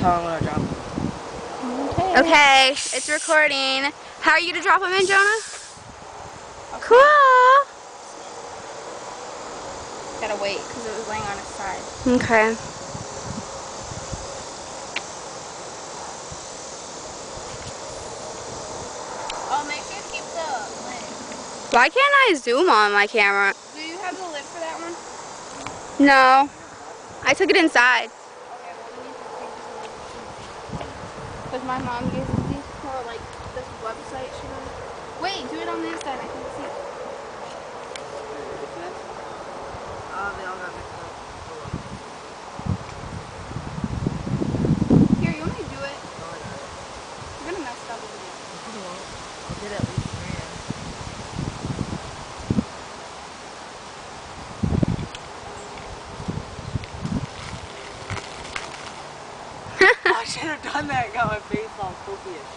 tell him when I drop him. Okay, it's recording. How are you gonna drop him in, Jonah? Okay. Cool. Gotta wait because it was laying on its side. Okay. Oh, make sure to keep the lid. Why can't I zoom on my camera? Do you have the lid for that one? No. I took it inside. Okay, well we need to take this one. Because my mom gave us these for like this website. She goes, wait, do it on this side. I can see. They all got mixed up. Here, you want me to do it? You're gonna mess up with it. I'll get at least 3 in. I should have done that and got my face all pokey-ish.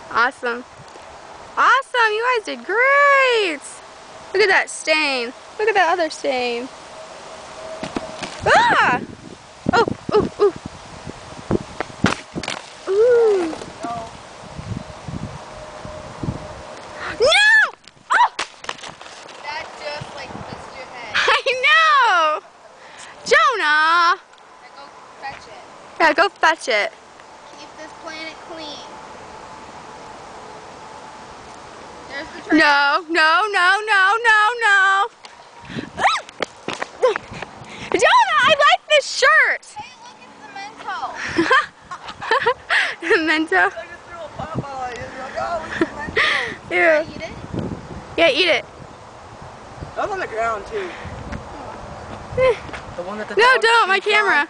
Awesome. Awesome, you guys did great. Look at that stain. Look at that other stain. Ah! Oh, ooh, ooh. Ooh. No! Oh! That just like missed your head. I know! Jonah! Now go fetch it. Yeah, go fetch it. Keep this planet clean. There's the trash. No, no, no, no, no, no. Jonah, I like this shirt. Hey, look, it's the Mento. Memento. I just threw a pop ball at you. You're like, oh, it's a Mento. Yeah. Eat it? Yeah, eat it. That was on the ground, too. The one that the No, dog don't, my chewed on. camera.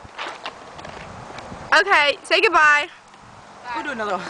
Okay, say goodbye. We'll do another one.